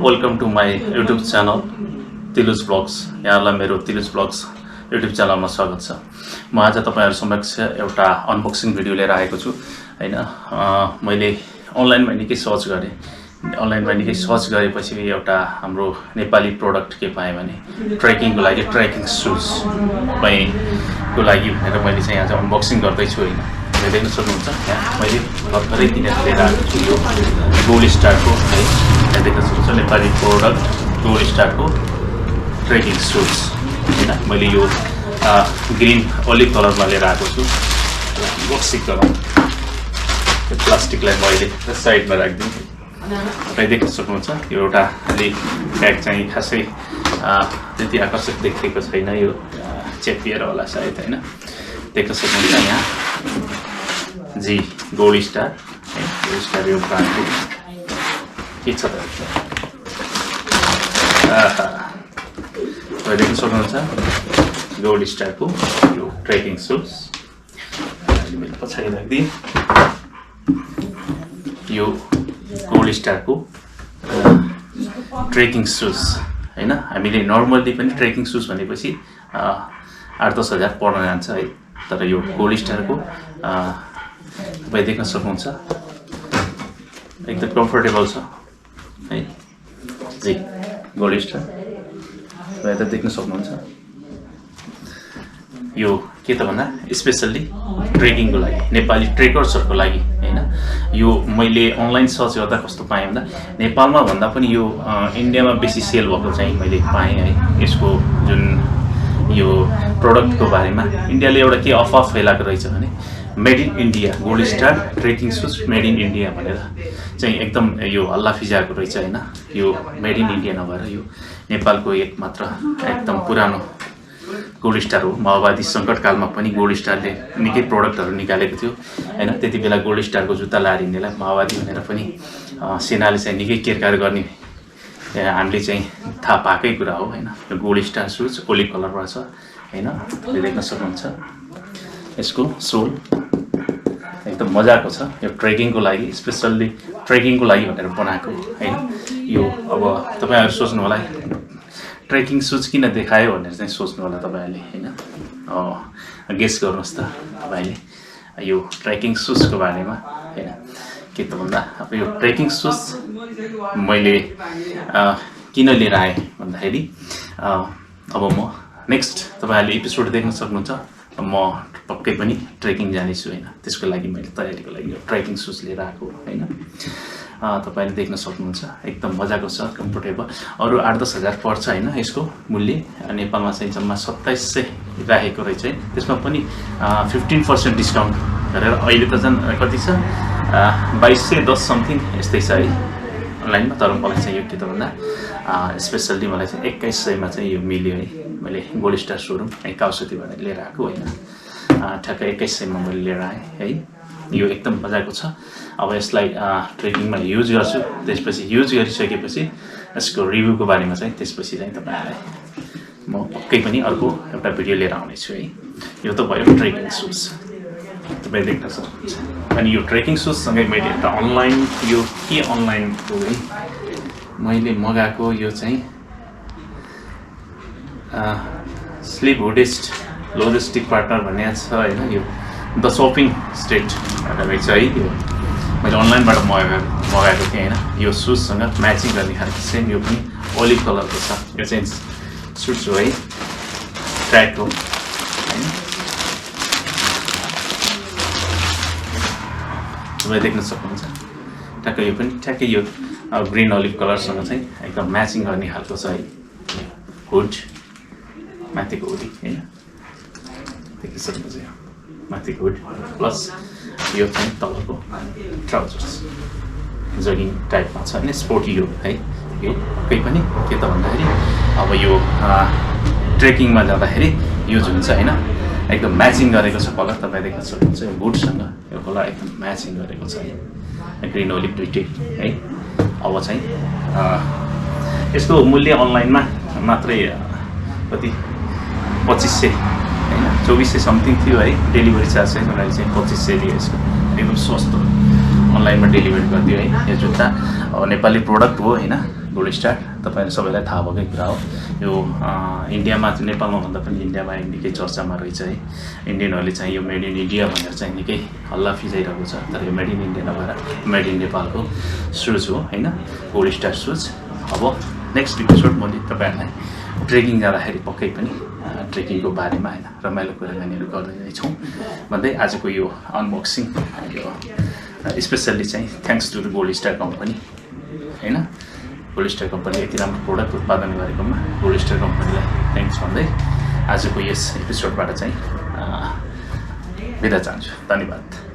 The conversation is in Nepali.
Welcome to my YouTube channel Tiluj vlogs. यहाँलाई मेरो तिलुज ब्लग्स युट्युब च्यानलमा स्वागत छ। म आज तपाईहरु समक्ष एउटा अनबक्सिङ भिडियो लिएर आएको छु हैन। मैले अनलाइनमा निकै सर्च गरे। अनलाइनमा निकै सर्च गरेपछि एउटा हाम्रो नेपाली प्रोडक्ट के पाएँ भने ट्रेकिङको लागि ट्रेकिङ सुज को लागि भनेर मैले चाहिँ आज अनबक्सिङ गर्दै छु हैन। देख्न सक्नुहुन्छ यहाँ मैले भर्खरै किनेर लिएर आएको छु यो गोल्डस्टारको है। यहाँ देख्न सक्नुहुन्छ नेपाली प्रोडक्ट गोल्डस्टारको ट्रेकिङ सुज हैन। मैले यो ग्रीन ओलिभ कलरमा लिएर आएको छु। अनबक्सिङ गरौँ। यो प्लास्टिकलाई मैले साइडमा राख्दिनु। तपाईँ देख्न सक्नुहुन्छ यो एउटा अलि ब्याग चाहिँ खासै त्यति आकर्षक देखिएको छैन। यो चेपिएर होला सायद हैन। देख्न सक्नुहुन्छ यहाँ जी गोल्डस्टार है। गोल्डस्टार यो ब्रान्डको के छ त तपाईँ देख्न सक्नुहुन्छ गोल्डस्टारको यो ट्रेकिङ सुज। मैले पछाडि राख्दिएँ। यो गोल्डस्टारको ट्रेकिङ सुज हैन। हामीले नर्मली पनि ट्रेकिङ सुज भनेपछि 8-10 हजार पर्न जान्छ है। तर यो गोल्डस्टारको तपाईँ देख्न सक्नुहुन्छ एकदम कम्फर्टेबल छ है। जी गोल्डस्टार तपाईँ त देख्न सक्नुहुन्छ। यो के त भन्दा स्पेसल्ली ट्रेकिङको लागि नेपाली ट्रेकर्सहरूको लागि हैन। यो मैले अनलाइन सर्च गर्दा कस्तो पाएँ भन्दा नेपालमा भन्दा पनि यो इन्डियामा बेसी सेल भएको चाहिँ मैले पाएँ है। यसको जुन यो प्रोडक्टको बारेमा इन्डियाले एउटा के अफवाह फैलाएको रहेछ भने made in India GoldStar trekking shoes made in India भनेर चाहिँ एकदम यो हल्ला फिजाएको रहेछ हैन। यो मेड इन इन्डिया नभएर यो नेपालको एकमात्र एकदम पुरानो गोल्डस्टार हो। माओवादी सङ्कटकालमा पनि गोल्डस्टारले निकै प्रोडक्टहरू निकालेको थियो हैन। त्यति बेला गोल्डस्टारको जुत्ता लाएर हिँड्नेलाई माओवादी भनेर पनि सेनाले चाहिँ निकै केरकार गर्ने हामीले चाहिँ थाहा पाएकै कुरा हो हैन। यो गोल्डस्टार सुज ओलिभ कलरमा छ हैन। देख्न सक्नुहुन्छ यसको सोल एकदम मजाको छ। यो ट्रेकिङको लागि स्पेसल्ली ट्रेकिङको लागि भनेर बनाएको हैन। यो अब तपाईहरु सोच्नु होला ट्रेकिङ सुज किन देखायो भनेर चाहिँ सोच्नु होला तपाईहरुले हैन। गेस गर्नुहोस् त तपाईले यो ट्रेकिङ सुजको बारेमा हैन। के त भन्दा अब यो ट्रेकिङ सुज मैले किन लिएर आएँ भन्दाखेरि अब म नेक्स्ट तपाईहरुले एपिसोड देख्न सक्नुहुन्छ। म पक्कै पनि ट्रेकिङ जानेछु हैन। त्यसको लागि मैले तयारीको लागि यो ट्रेकिङ सुज लिएर आएको हैन। तपाईले देख्न सक्नुहुन्छ एकदम मजाको छ कम्फर्टेबल। अरु 8-10 हजार पर्छ हैन यसको मूल्य। नेपालमा चाहिँ जम्मा 2700 राखेको रहेछ है। त्यसमा पनि 15% डिस्काउन्ट गरेर अहिले त झन् कति छ 2210 समथिङ यस्तै छ है अनलाइनमा। तर मलाई चाहिँ यो के त भन्दा स्पेसल्ली मलाई चाहिँ 2100 मा चाहिँ यो मिल्यो है। मैले गोल्डस्टार सोरुम है काउसतीबाट लिएर आएको हैन। ठ्याक्कै 2100 मा मैले लिएर आएँ है। यो एकदम मजाको छ। अब यसलाई ट्रेकिङमा युज गर्छु। त्यसपछि युज गरिसकेपछि यसको रिभ्यूको बारेमा चाहिँ त्यसपछि चाहिँ तपाईहरुलाई म पक्कै पनि अर्को एउटा भिडियो लिएर आउने छु है। यो त भयो ट्रेकिङ सुज तपाईँ देख्न सक्नुहुन्छ। अनि यो ट्रेकिङ सुज सँगै मैले एउटा अनलाइन यो के अनलाइनको है मैले मगाएको यो चाहिँ स्लिप हुडेस्ट लोजिस्टिक पार्टनर भन्ने छ हैन। यो द शपिङ स्टेट रहेछ है। यो मैले अनलाइनबाट मगाएको थिएँ हैन। यो सुजसँग म्याचिङ गर्ने खालको सेम यो पनि ओलिभ कलरको छ। यो चाहिँ सुज हो है ट्र्याक हो हैन। तपाईँ देख्न सक्नुहुन्छ ठ्याक्कै यो पनि ठ्याक्कै यो ग्रीन ओलिभ कलरसँग चाहिँ एकदम म्याचिङ गर्ने खालको छ है। हुड माथिको हुडी हैन। देख्न सक्नुहुन्छ यो माथिको हुड प्लस यो चाहिँ तलको ट्राउजर्स जगिङ टाइपमा छ हैन। स्पोर्टी हो है। यो पक्कै पनि के त भन्दाखेरि अब यो ट्रेकिङमा जाँदाखेरि युज हुन्छ हैन। एकदम म्याचिङ गरेको छ कलर तपाईँ देख्न सक्नुहुन्छ। यो बुटसँग यो कलर एकदम म्याचिङ गरेको छ है। ग्रीन ओलिभ दुइटै है। अब चाहिँ यसको मूल्य अनलाइनमा मात्रै कति 2500 हैन 2400 समथिङ थियो है। डेलिभरी चार्ज चाहिँ मलाई चाहिँ 2500 लियो यसको। एकदम सस्तो अनलाइनमा डेलिभरी गरिदियो है। यो जुत्ता नेपाली प्रोडक्ट हो हैन। गोल्डस्टार तपाईहरु सबैलाई थाहा भएकै कुरा हो यो इन्डियामा नेपालमा भन्दा पनि इन्डियामा निकै चर्चामा रहेछ है इन्डियनहरुले चाहिँ यो मेड इन इन्डिया भनेर चाहिँ निकै हल्ला फिजाइरहेको छ तर यो मेड इन इन्डिया नभएर मेड इन नेपालको सुज हो हैन गोल्डस्टार सुज अब नेक्स्ट एपिसोड म तपाईहरुलाई ट्रेकिङ जाँदाखेरि पक्कै पनि ट्रेकिङको बारेमा हैन रमाइलो कुराकानीहरु गर्दै छौं भन्दै आजको यो अनबक्सिङ यो स्पेशली चाहिँ thanks to the Goldstar company हैन गोल्डस्टार कम्पनीले यति राम्रो प्रोडक्ट उत्पादन गरेकोमा गोल्डस्टार कम्पनीलाई थ्यांक्स भन्दै आजको यस एपिसोडबाट चाहिँ बिदा चाहन्छु धन्यवाद।